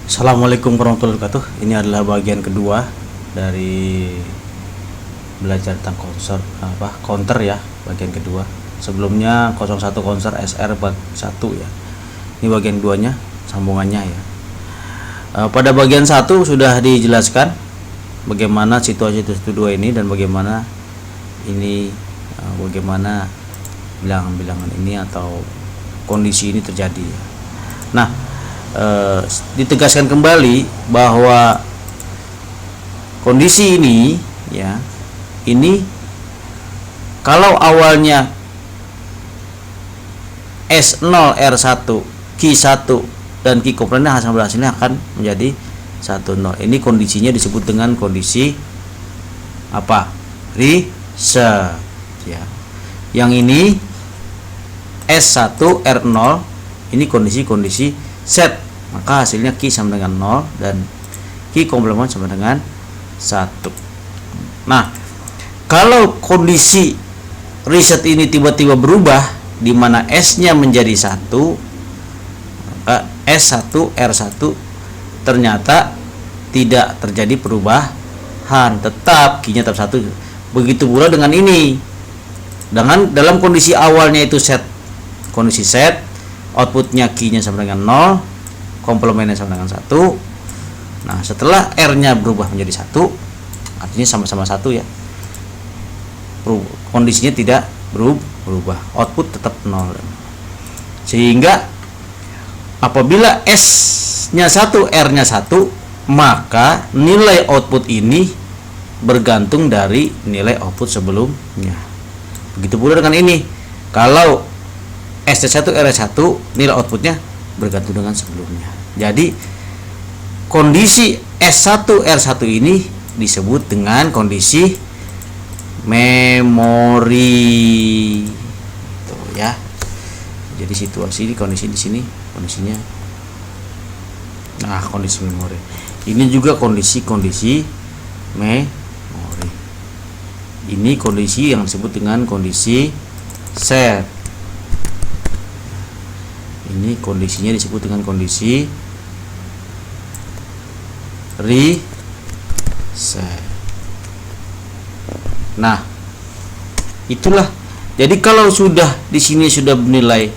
Assalamualaikum warahmatullahi wabarakatuh. Ini adalah bagian kedua dari belajar tentang counter ya, bagian kedua. Sebelumnya 01 counter SR bab 1 ya. Ini bagian keduanya, sambungannya ya. Pada bagian 1 sudah dijelaskan bagaimana situasi 2 ini dan bagaimana ini bagaimana bilangan-bilangan ini atau kondisi ini terjadi ya. Nah, ditegaskan kembali bahwa kondisi ini ya, ini kalau awalnya S0 R1 Q1 dan Q komplementnya hasilnya akan menjadi 10. Ini kondisinya disebut dengan kondisi apa? Reset ya. Yang ini S1 R0 ini kondisi set, maka hasilnya Q sama dengan 0 dan Q komplement sama dengan 1. Nah, kalau kondisi reset ini tiba-tiba berubah di mana S-nya menjadi 1, maka S1 R1 ternyata tidak terjadi perubahan, tetap Q-nya tetap 1. Begitu pula dengan ini. Dengan dalam kondisi awalnya itu set, kondisi set, outputnya Q-nya sama dengan 0, komplementnya sama dengan 1. Nah, setelah R-nya berubah menjadi 1, artinya sama-sama 1 ya, kondisinya tidak berubah, output tetap 0. Sehingga apabila S-nya 1, R-nya 1, maka nilai output ini bergantung dari nilai output sebelumnya. Begitu pula dengan ini. Kalau S1 R1 nilai outputnya bergantung dengan sebelumnya. Jadi kondisi S1 R1 ini disebut dengan kondisi memori. Tuh ya. Jadi situasi kondisi di sini kondisinya. Nah, kondisi memori. Ini juga kondisi memori. Ini kondisi yang disebut dengan kondisi set. Ini kondisinya disebut dengan kondisi reset. Nah, itulah. Jadi kalau sudah di sini sudah bernilai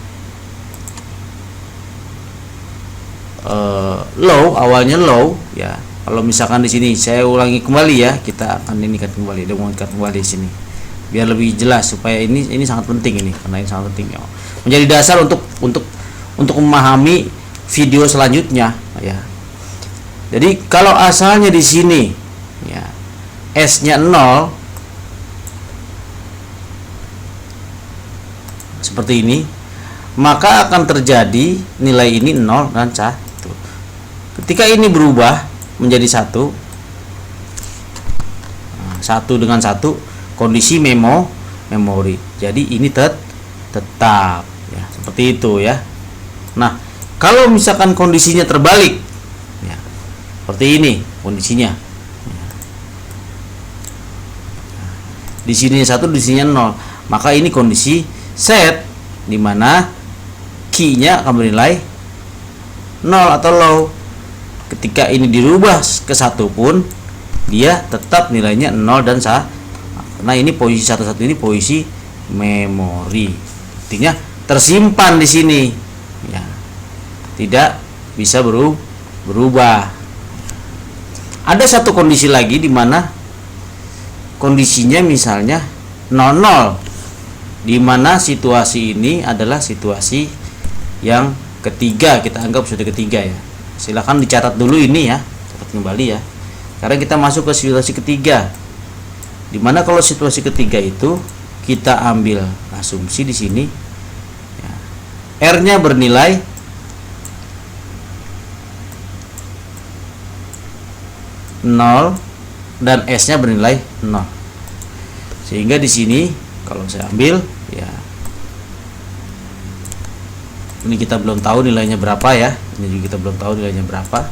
low, awalnya low ya. Kalau misalkan di sini saya ulangi kembali ya, kita akan ini kan kembali, demokan kembali di sini biar lebih jelas, supaya ini sangat penting ini, karena ini sangat penting ya. Menjadi dasar untuk memahami video selanjutnya ya. Jadi kalau asalnya di sini ya, S-nya 0 seperti ini, maka akan terjadi nilai ini 0 dan 1. Ketika ini berubah menjadi 1, 1 dengan 1, kondisi memori. Jadi ini tetap ya, seperti itu ya. Nah, kalau misalkan kondisinya terbalik ya, seperti ini kondisinya ya. Di sini 1, di sini 0, maka ini kondisi set, dimana Q-nya akan bernilai 0 atau low. Ketika ini dirubah ke 1 pun dia tetap nilainya 0 dan 1. Karena ini posisi 1 ini posisi memori, artinya tersimpan di sini ya, tidak bisa berubah. Ada satu kondisi lagi di mana kondisinya misalnya 00, di mana situasi ini adalah situasi yang ketiga, kita anggap sudah ketiga ya. Silakan dicatat dulu ini ya, catat kembali ya. Sekarang kita masuk ke situasi ketiga, di mana kalau situasi ketiga itu kita ambil asumsi di sini ya, R-nya bernilai 0 dan S-nya bernilai 0. Sehingga di sini kalau saya ambil ya, ini kita belum tahu nilainya berapa ya. Ini juga kita belum tahu nilainya berapa.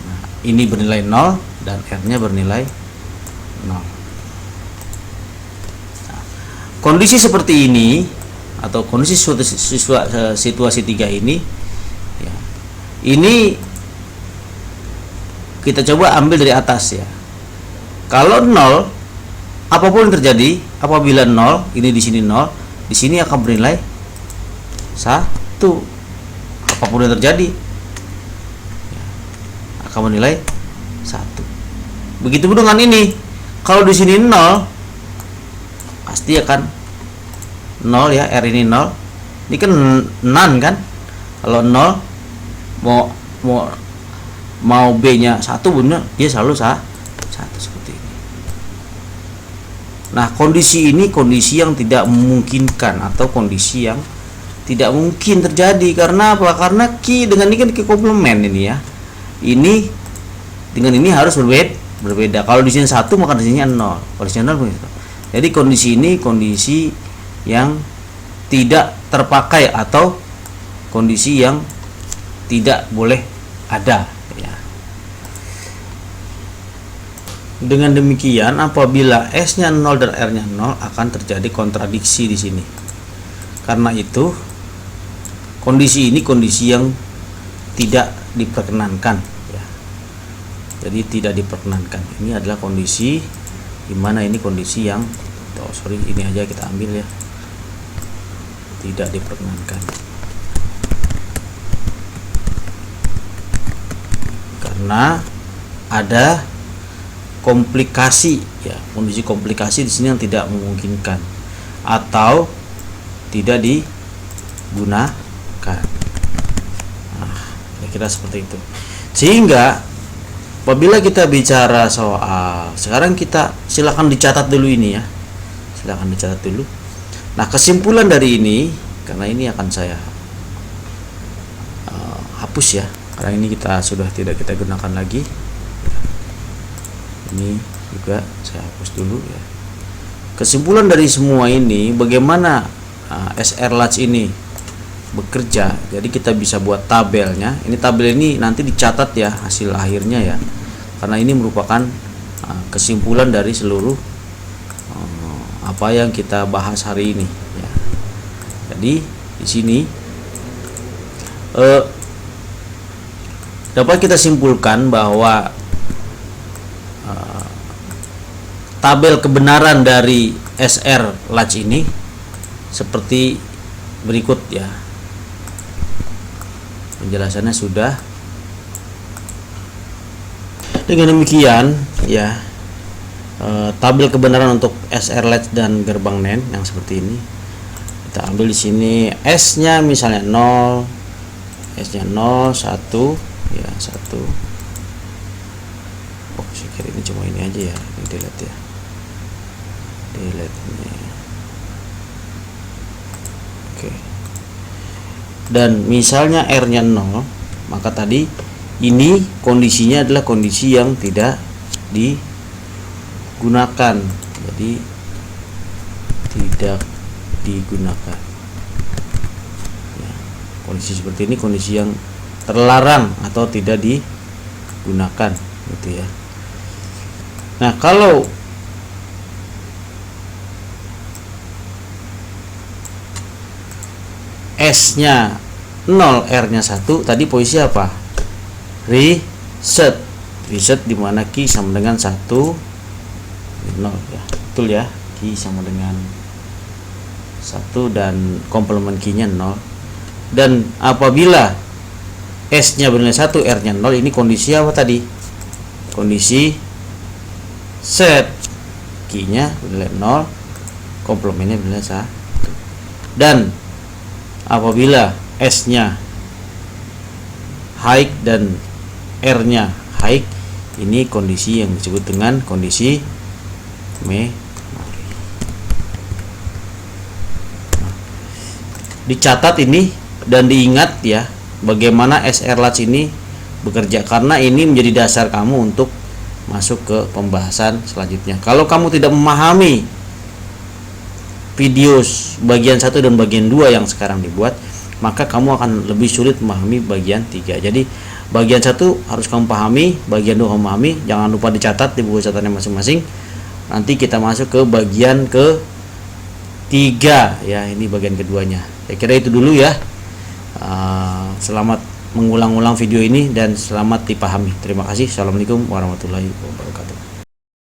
Nah, ini bernilai 0 dan R-nya bernilai 0. Nah, kondisi seperti ini atau kondisi situasi 3 ini ya, ini kita coba ambil dari atas ya. Kalau 0, apapun yang terjadi apabila 0, ini di sini 0, di sini akan bernilai 1. Apapun yang terjadi akan bernilai 1. Begitu pun dengan ini. Kalau di sini 0, pasti akan 0 ya, R ini 0. Ini kan none kan? Kalau 0 mau B-nya 1 benar, dia selalu 1 seperti ini. Nah, kondisi ini kondisi yang tidak memungkinkan atau kondisi yang tidak mungkin terjadi. Karena apa? Karena key dengan ini kan key komplement ini ya. Ini dengan ini harus berbeda. Kalau di sini 1 maka di sini 0. Kalau di sini 0 begitu. Jadi kondisi ini kondisi yang tidak terpakai atau kondisi yang tidak boleh ada ya. Dengan demikian apabila S-nya 0 dan R-nya 0 akan terjadi kontradiksi di sini. Karena itu kondisi ini kondisi yang tidak diperkenankan ya. Jadi tidak diperkenankan. Ini adalah kondisi dimana ini kondisi yang ini aja kita ambil ya, tidak diperkenankan karena ada komplikasi ya, kondisi komplikasi di sini yang tidak memungkinkan atau tidak digunakan. Nah, kira-kira seperti itu. Sehingga apabila kita bicara soal, sekarang kita silakan dicatat dulu ini ya, silakan dicatat dulu. Nah, kesimpulan dari ini, karena ini akan saya hapus ya, karena ini kita sudah tidak kita gunakan lagi. Ini juga saya hapus dulu ya. Kesimpulan dari semua ini, bagaimana SR latch ini bekerja. Jadi kita bisa buat tabelnya. Ini tabel ini nanti dicatat ya hasil akhirnya ya, karena ini merupakan kesimpulan dari seluruh apa yang kita bahas hari ini ya. Jadi di sini dapat kita simpulkan bahwa tabel kebenaran dari SR latch ini seperti berikut ya. Penjelasannya sudah. Dengan demikian ya, tabel kebenaran untuk SR latch dan gerbang NAND yang seperti ini kita ambil di sini. S-nya misalnya 0, S-nya 0, 1 ya, 1. Oh, saya kira ini cuma ini aja ya, ini delete ya, delete ini. Oke. Dan misalnya R-nya 0, maka tadi ini kondisinya adalah kondisi yang tidak digunakan, jadi tidak digunakan ya. Kondisi seperti ini kondisi yang terlarang atau tidak digunakan gitu ya. Nah, kalau S-nya 0, R-nya 1, tadi posisi apa? Reset. Reset dimana key sama dengan 1, 0 ya. Betul ya, key sama dengan 1 dan komplement key-nya 0. Dan apabila S-nya bernilai 1, R-nya 0, ini kondisi apa tadi? Kondisi set. Key-nya bernilai 0, komplementnya bernilai 1. Dan apabila S-nya high dan R-nya high, ini kondisi yang disebut dengan kondisi memori. Dicatat ini dan diingat ya bagaimana SR latch ini bekerja, karena ini menjadi dasar kamu untuk masuk ke pembahasan selanjutnya. Kalau kamu tidak memahami video bagian 1 dan bagian 2 yang sekarang dibuat, maka kamu akan lebih sulit memahami bagian 3. Jadi bagian 1 harus kamu pahami, bagian 2 kamu pahami, jangan lupa dicatat di buku catatannya masing-masing. Nanti kita masuk ke bagian ke-3 ya, ini bagian keduanya. Saya kira itu dulu ya. Selamat mengulang-ulang video ini dan selamat dipahami. Terima kasih. Assalamualaikum warahmatullahi wabarakatuh.